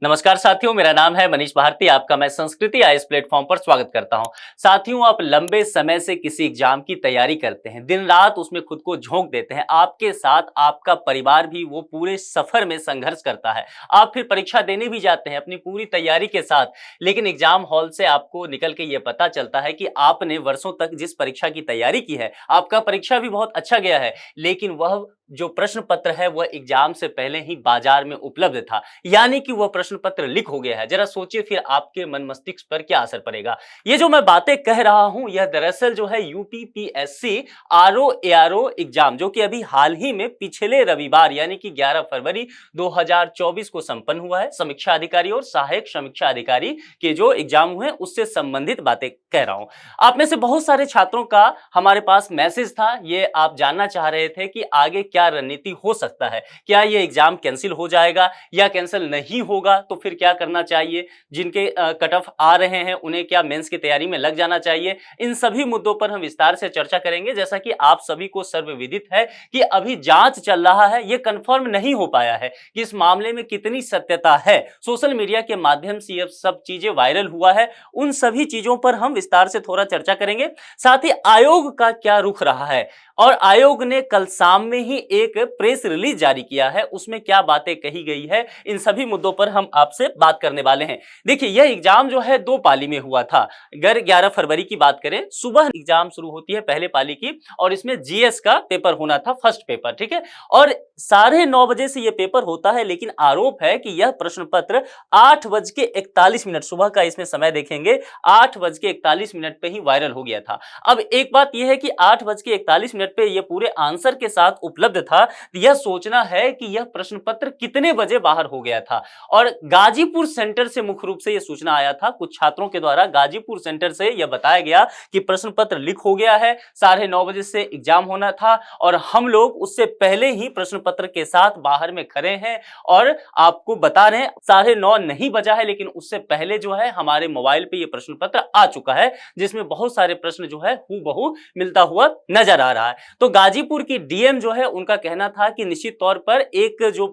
नमस्कार साथियों, मेरा नाम है मनीष भारती। आपका मैं संस्कृति आईएएस प्लेटफॉर्म पर स्वागत करता हूं। साथियों, आप लंबे समय से किसी एग्जाम की तैयारी करते हैं, दिन रात उसमें खुद को झोंक देते हैं। आपके साथ आपका परिवार भी वो पूरे सफर में संघर्ष करता है। आप फिर परीक्षा देने भी जाते हैं अपनी पूरी तैयारी के साथ, लेकिन एग्जाम हॉल से आपको निकल के ये पता चलता है कि आपने वर्षों तक जिस परीक्षा की तैयारी की है, आपका परीक्षा भी बहुत अच्छा गया है, लेकिन वह जो प्रश्न पत्र है वह एग्जाम से पहले ही बाजार में उपलब्ध था, यानी कि वह प्रश्न पत्र लीक हो गया है। जरा सोचिए फिर आपके मन मस्तिष्क पर क्या असर पड़ेगा। ये जो मैं बातें कह रहा हूं, यह दरअसल जो है यूपीपीएससी आरओ एआरओ एग्जाम, जो कि अभी हाल ही में पिछले रविवार यानी कि 11 फरवरी 2024 को संपन्न हुआ है। समीक्षा अधिकारी और सहायक समीक्षा अधिकारी के जो एग्जाम हुए उससे संबंधित बातें कह रहा हूं। आप में से बहुत सारे छात्रों का हमारे पास मैसेज था, ये आप जानना चाह रहे थे कि आगे क्या रणनीति हो सकता है। क्या ये एग्जाम कैंसिल हो जाएगा या कैंसिल नहीं होगा, तो फिर क्या करना चाहिए। जिनके कट ऑफ आ रहे हैं उन्हें क्या मेंस की तैयारी में लग जाना चाहिए। इन सभी मुद्दों पर हम विस्तार से चर्चा करेंगे। जैसा कि आप सभी को सर्वविदित है कि अभी जांच चल रहा है, ये कंफर्म नहीं हो पाया है कि इस मामले में कितनी सत्यता है। सोशल मीडिया के माध्यम से ये सब चीजें वायरल हुआ है, उन सभी चीजों पर हम विस्तार से थोड़ा चर्चा करेंगे। साथ ही आयोग का क्या रुख रहा है, और आयोग ने कल शाम में ही एक प्रेस रिलीज जारी किया है, उसमें क्या बातें कही गई है, इन सभी मुद्दों पर हम आपसे बात करने वाले हैं। देखिए, यह एग्जाम जो है 2 पाली में हुआ था। अगर 11 फरवरी की बात करें, सुबह एग्जाम शुरू होती है पहले पाली की, और इसमें जीएस का पेपर होना था, फर्स्ट पेपर, ठीक है। और 9:30 से यह पेपर होता है, लेकिन आरोप है कि यह प्रश्न पत्र 8:41 सुबह का इसमें समय देखेंगे, 8:41 पे ही वायरल हो गया था। अब एक बात यह है कि 8:41 पे यह पूरे आंसर के साथ उपलब्ध था। यह सोचना है कि यह प्रश्न पत्र कितने बजे बाहर हो गया था। और गाजीपुर सेंटर से मुख्य रूप से यह सूचना आया था, कुछ छात्रों के द्वारा गाजीपुर सेंटर से यह बताया गया कि प्रश्न पत्र लीक हो गया है, 9:30 बजे से एग्जाम होना था और हम लोग उससे पहले ही प्रश्न पत्र के साथ बाहर में खड़े हैं और आपको बता रहे हैं 9:30 नहीं बजा है, लेकिन उससे पहले जो है हमारे मोबाइल पे यह प्रश्न पत्र आ चुका है, जिसमें बहुत सारे प्रश्न जो है हूबहू मिलता हुआ नजर आ रहा है। तो गाजीपुर की डीएम जो है, उनका कहना था कि निश्चित तौर पर एक जो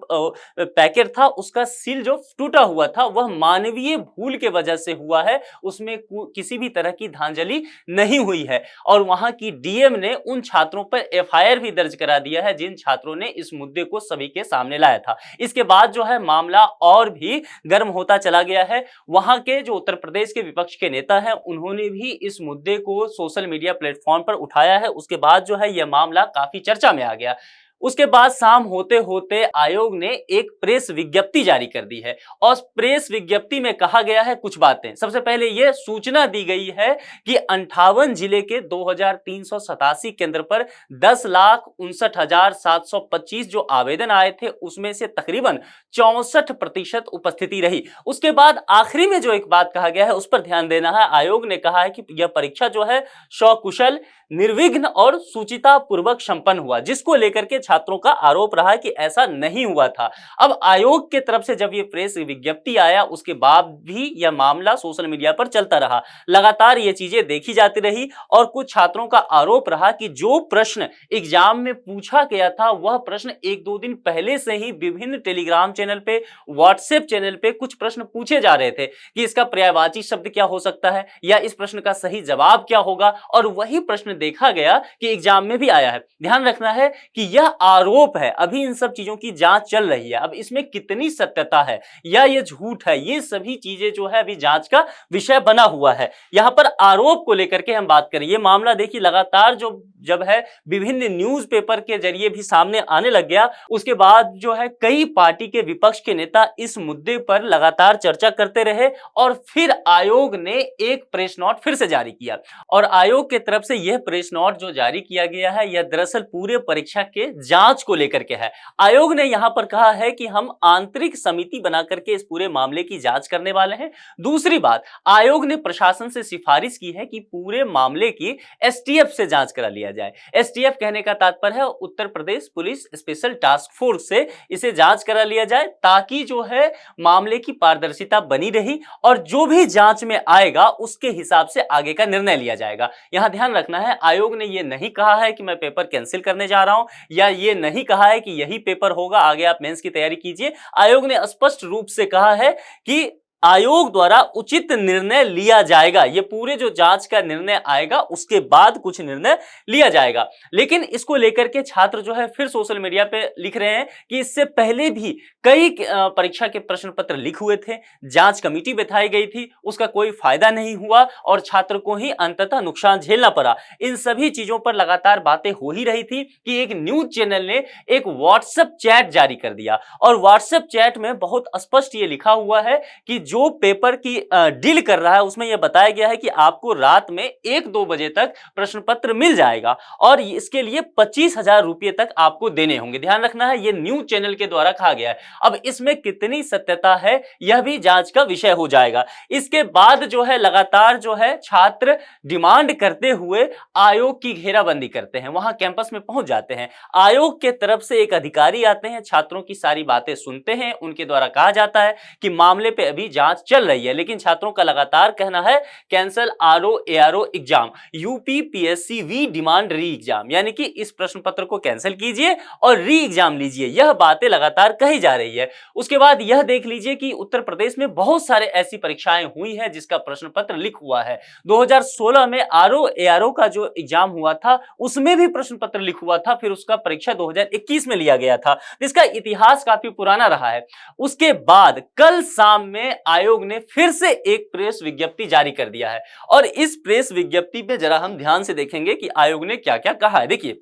पैकेट था उसका सील जो टूटा हुआ था वह मानवीय भूल के वजह से हुआ है, उसमें किसी भी तरह की धांधली नहीं हुई है। और वहां की डीएम ने उन छात्रों पर एफआईआर भी दर्ज करा दिया है जिन छात्रों ने इस मुद्दे को सभी के सामने लाया था। इसके बाद जो है मामला और भी गर्म होता चला गया है। वहां के जो उत्तर प्रदेश के विपक्ष के नेता हैं, उन्होंने भी इस मुद्दे को सोशल मीडिया प्लेटफॉर्म पर उठाया है। उसके बाद जो है यह मामला काफी चर्चा में आ गया। उसके बाद शाम होते होते आयोग ने एक प्रेस विज्ञप्ति जारी कर दी है, और प्रेस विज्ञप्ति में कहा गया है कुछ बातें। सबसे पहले यह सूचना दी गई है कि 58 जिले के 2387 केंद्र पर 10,59,725 जो आवेदन आए थे, उसमें से तकरीबन 64% उपस्थिति रही। उसके बाद आखिरी में जो एक बात कहा गया है उस पर ध्यान देना है। आयोग ने कहा है कि यह परीक्षा जो है सकुशल, निर्विघ्न और सूचिता पूर्वक संपन्न हुआ, जिसको लेकर के छात्रों का आरोप रहा कि ऐसा नहीं हुआ था। अब आयोग के तरफ से जब ये प्रेस विज्ञप्ति आया, उसके बाद भी यह मामला सोशल मीडिया पर चलता रहा, लगातार ये चीजें देखी जाती रही, और कुछ छात्रों का आरोप रहा कि जो प्रश्न एग्जाम में पूछा गया था वह प्रश्न 1-2 दिन पहले से ही विभिन्न टेलीग्राम चैनल पे, व्हाट्सएप चैनल पे कुछ प्रश्न पूछे जा रहे थे कि इसका पर्यायवाची शब्द क्या हो सकता है, या इस प्रश्न का सही जवाब क्या होगा, और वही प्रश्न देखा गया कि एग्जाम में भी आया है। ध्यान रखना है कि यह आरोप है, अभी इन सब चीजों की जांच चल रही है। अब इसमें कितनी सत्यता है या ये झूठ है, ये सभी चीजें जो है अभी जांच का विषय बना हुआ है। यहां पर आरोप को लेकर के हम बात करें, ये मामला देखिए लगातार जब है विभिन्न न्यूज़पेपर के जरिए भी सामने आने लग गया, उसके बाद जो है कई पार्टी के विपक्ष के नेता इस मुद्दे पर लगातार चर्चा करते रहे, और फिर आयोग ने एक प्रेस नोट फिर से जारी किया। और आयोग के तरफ से यह प्रेस नोट जो जारी किया गया है, यह दरअसल पूरे परीक्षा के जांच को लेकर के है। आयोग ने यहां पर कहा है कि हम आंतरिक समिति बना करके इस पूरे मामले की जांच करने वाले हैं। दूसरी बात, आयोग ने प्रशासन से सिफारिश की है कि पूरे मामले की एसटीएफ से जांच करा लिया जाए। एसटीएफ कहने का तात्पर्य है Uttar Pradesh police special task force से इसे जांच करा लिया जाए, ताकि जो है मामले की पारदर्शिता बनी रही, और जो भी जांच में आएगा उसके हिसाब से आगे का निर्णय लिया जाएगा। यहां ध्यान रखना है, आयोग ने यह नहीं कहा है कि मैं पेपर कैंसिल करने जा रहा हूं, या ये नहीं कहा है कि यही पेपर होगा, आगे आप मेंस की तैयारी कीजिए। आयोग ने स्पष्ट रूप से कहा है कि आयोग द्वारा उचित निर्णय लिया जाएगा। ये पूरे जो जांच का निर्णय आएगा उसके बाद कुछ निर्णय लिया जाएगा। लेकिन इसको लेकर के छात्र जो है फिर सोशल मीडिया पे लिख रहे हैं कि इससे पहले भी कई परीक्षा के प्रश्न पत्र लीक हुए थे, जांच कमेटी बिठाई गई थी, उसका कोई फायदा नहीं हुआ और छात्र को ही अंततः नुकसान झेलना पड़ा। इन सभी चीजों पर लगातार बातें हो ही रही थी कि एक न्यूज चैनल ने एक व्हाट्सएप चैट जारी कर दिया और व्हाट्सएप चैट में बहुत स्पष्ट ये लिखा हुआ है कि जो पेपर की डील कर रहा है उसमें यह बताया गया है कि आपको रात में 1-2 बजे तक प्रश्न पत्र मिल जाएगा और इसके लिए 25,000 रुपये तक आपको देने होंगे। ध्यान रखना है, यह न्यूज चैनल के द्वारा कहा गया है। अब इसमें कितनी सत्यता है यह भी जांच का विषय हो जाएगा। इसके बाद जो है लगातार जो है छात्र डिमांड करते हुए आयोग की घेराबंदी करते हैं, वहां कैंपस में पहुंच जाते हैं। आयोग के तरफ से एक अधिकारी आते हैं, छात्रों की सारी बातें सुनते हैं, उनके द्वारा कहा जाता है कि मामले पे अभी जांच चल रही है, लेकिन छात्रों का लगातार कहना है cancel RO ARO exam, UP PSC we demand re exam, यानी कि इस प्रश्न पत्र को कैंसिल कीजिए और री एग्जाम लीजिए। यह बातें लगातार कही जा रही है। उसके बाद यह देख लीजिए कि उत्तर प्रदेश में बहुत सारे ऐसी परीक्षाएं हुई है जिसका प्रश्न पत्र लीक हुआ है। 2016 में आरओ एआरओ का जो एग्जाम हुआ था उसमें भी प्रश्न पत्र लीक हुआ था, फिर उसका परीक्षा 2021 में लिया गया था, जिसका इतिहास काफी पुराना रहा है। उसके बाद कल शाम में आयोग ने फिर से एक प्रेस विज्ञप्ति जारी कर दिया है और इस प्रेस विज्ञप्ति पे जरा हम ध्यान से देखेंगे कि आयोग ने क्या क्या कहा है। देखिए,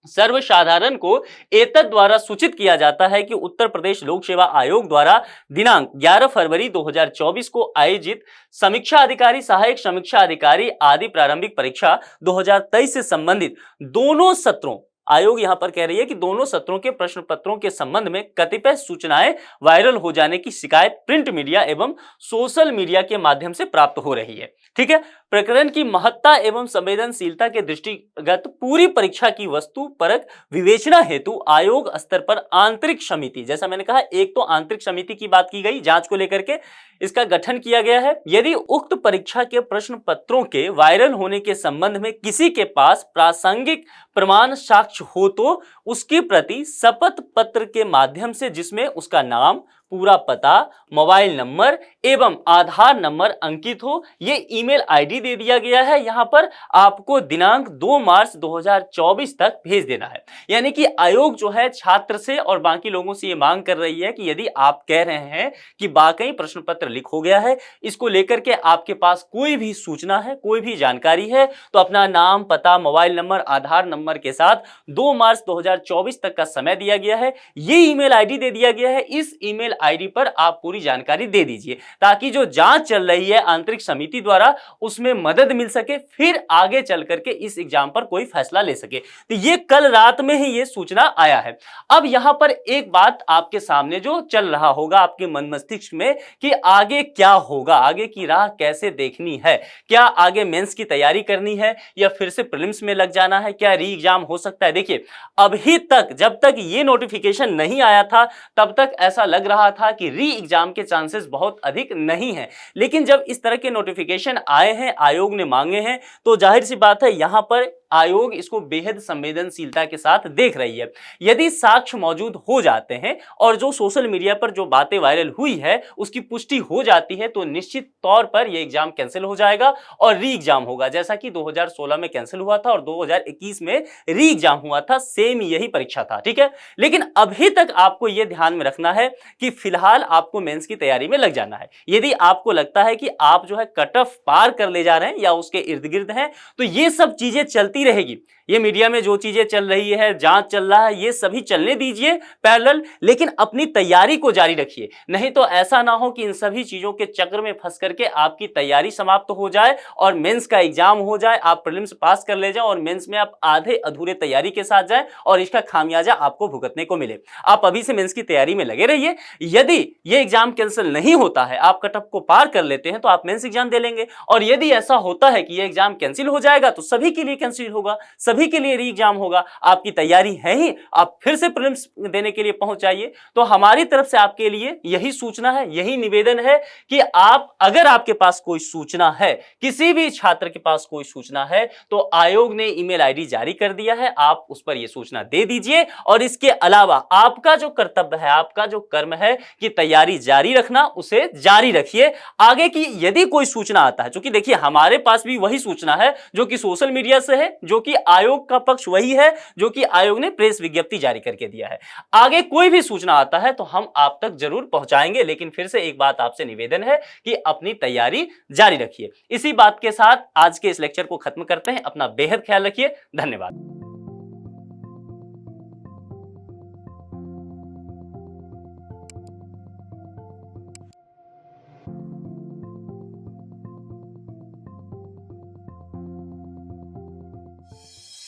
सर्वसाधारण को एतद द्वारा सूचित किया जाता है कि उत्तर प्रदेश लोक सेवा आयोग द्वारा दिनांक 11 फरवरी 2024 को आयोजित समीक्षा अधिकारी, सहायक समीक्षा अधिकारी आदि प्रारंभिक परीक्षा 2023 से संबंधित दोनों सत्रों, आयोग यहां पर कह रही है कि दोनों सत्रों के प्रश्न पत्रों के संबंध में कतिपय सूचनाएं वायरल हो जाने की शिकायत प्रिंट मीडिया एवं सोशल मीडिया के माध्यम से प्राप्त हो रही है। ठीक है, प्रकरण की महत्ता एवं संवेदनशीलता के दृष्टिगत पूरी परीक्षा की वस्तु परक विवेचना हेतु आयोग स्तर पर आंतरिक समिति, जैसा मैंने कहा एक तो आंतरिक समिति की बात की गई जांच को लेकर के, इसका गठन किया गया है। यदि उक्त परीक्षा के प्रश्न पत्रों के वायरल होने के संबंध में किसी के पास प्रासंगिक प्रमाण साक्ष्य हो तो उसकी प्रति शपथ पत्र के माध्यम से, जिसमें उसका नाम, पूरा पता, मोबाइल नंबर एवं आधार नंबर अंकित हो, ये ईमेल आईडी दे दिया गया है। यहां पर आपको दिनांक 2 मार्च 2024 तक भेज देना है। यानी कि आयोग जो है छात्र से और बाकी लोगों से ये मांग कर रही है कि यदि आप कह रहे हैं कि वाकई प्रश्न पत्र लीक हो गया है, इसको लेकर के आपके पास कोई भी सूचना है, कोई भी जानकारी है, तो अपना नाम, पता, मोबाइल नंबर, आधार नंबर के साथ 2 मार्च 2024 तक का समय दिया गया है, ये ईमेल आईडी दे दिया गया है। इस ईमेल आईडी पर आप पूरी जानकारी दे दीजिए ताकि जो जांच चल रही है आंतरिक समिति द्वारा उसमें मदद मिल सके, फिर आगे चल करके इस एग्जाम पर कोई फैसला ले सके। तो ये कल रात में ही ये सूचना आया है। अब यहां पर एक बात आपके सामने जो चल रहा होगा आपके मन मस्तिष्क में कि आगे क्या होगा, आगे की राह कैसे देखनी है, क्या आगे मेंस की तैयारी करनी है या फिर से प्रीलिम्स में लग जाना है, क्या री एग्जाम हो सकता है। देखिए, अभी तक जब तक ये नोटिफिकेशन नहीं आया था तब तक ऐसा लग रहा था कि री एग्जाम के चांसेस बहुत अधिक नहीं हैं, लेकिन जब इस तरह के नोटिफिकेशन आए हैं, आयोग ने मांगे हैं, तो जाहिर सी बात है यहां पर आयोग इसको बेहद संवेदनशीलता के साथ देख रही है। यदि साक्ष्य मौजूद हो जाते हैं और जो सोशल मीडिया पर जो बातें वायरल हुई है उसकी पुष्टि हो जाती है तो निश्चित तौर पर यह एग्जाम कैंसिल हो जाएगा और री एग्जाम होगा, जैसा कि 2016 में कैंसिल हुआ था और 2021 में री एग्जाम हुआ था, सेम यही परीक्षा था। ठीक है, लेकिन अभी तक आपको यह ध्यान में रखना है कि फिलहाल आपको मेंस की तैयारी में लग जाना है। यदि आपको लगता है कि आप जो है कट ऑफ पार कर ले जा रहे हैं या उसके इर्द गिर्द हैं, तो ये सब चीजें चलती रहेगी। ये मीडिया में जो चीजें चल रही है, जांच चल रहा है, ये सभी चलने दीजिए पैरेलल, लेकिन अपनी तैयारी को जारी रखिए। नहीं तो ऐसा ना हो कि इन सभी चीजों के चक्र में फंस करके आपकी तैयारी समाप्त हो जाए और मेंस का एग्जाम हो जाए, आप प्रीलिम्स पास कर ले जाओ और मेंस में आप आधे अधूरे तैयारी के साथ जाए और इसका खामियाजा आपको भुगतने को मिले। आप अभी से मेंस की तैयारी में लगे रहिए। यदि ये एग्जाम कैंसिल नहीं होता है, आप कट ऑफ को पार कर लेते हैं, तो आप मेंस एग्जाम दे लेंगे। और यदि ऐसा होता है कि ये एग्जाम कैंसिल हो जाएगा तो सभी के लिए कैंसिल होगा, सभी सभी के लिए री एग्जाम होगा, आपकी तैयारी है ही, आप फिर से प्रीलिम्स देने के लिए पहुंच जाइए। तो हमारी तरफ से आपके लिए यही सूचना है, यही निवेदन है कि आप, अगर आपके पास कोई सूचना है, किसी भी छात्र के पास कोई सूचना है, तो आयोग ने ईमेल आईडी जारी कर दिया है, आप उस पर यह सूचना दे दीजिए। और इसके अलावा आपका जो कर्तव्य है, आपका जो कर्म है कि तैयारी जारी रखना, उसे जारी रखिए। आगे की यदि कोई सूचना आता है, क्योंकि देखिए हमारे पास भी वही सूचना है जो कि सोशल मीडिया से है, जो कि आयोग का पक्ष वही है जो कि आयोग ने प्रेस विज्ञप्ति जारी करके दिया है। आगे कोई भी सूचना आता है तो हम आप तक जरूर पहुंचाएंगे, लेकिन फिर से एक बात आपसे निवेदन है कि अपनी तैयारी जारी रखिए। इसी बात के साथ आज के इस लेक्चर को खत्म करते हैं। अपना बेहद ख्याल रखिए। धन्यवाद।